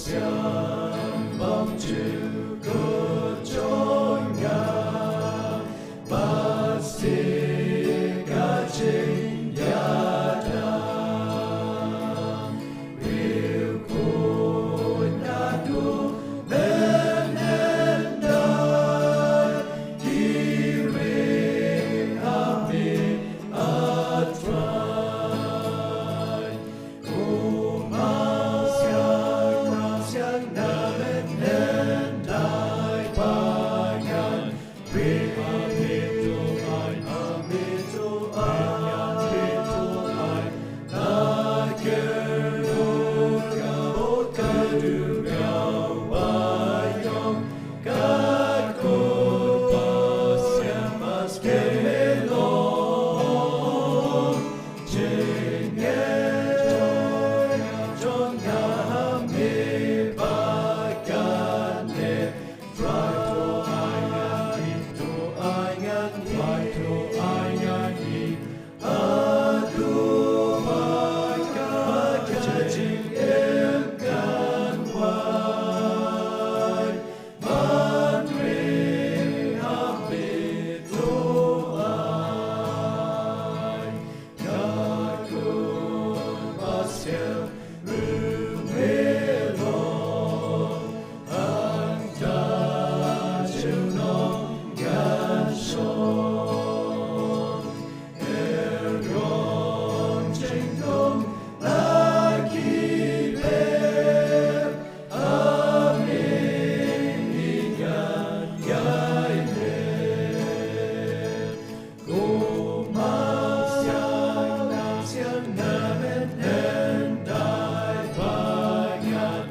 siang bóng chiều của chốn ngàn pasti kacing datang riuh pun adu menendai diri kami atrai umat siang na menendai pangan Amin Tuhan, Amin Tuhan, agar kedua bayang kakut pasien mas kelong jengen jong kami bagane Rato ayani aduh maka cacing emkan wai manri hamid Tuhan kakun pasien rumelong anta junong gansong erong jengkong lagi ber amin ingat yai ber kumang siang na menendai pangan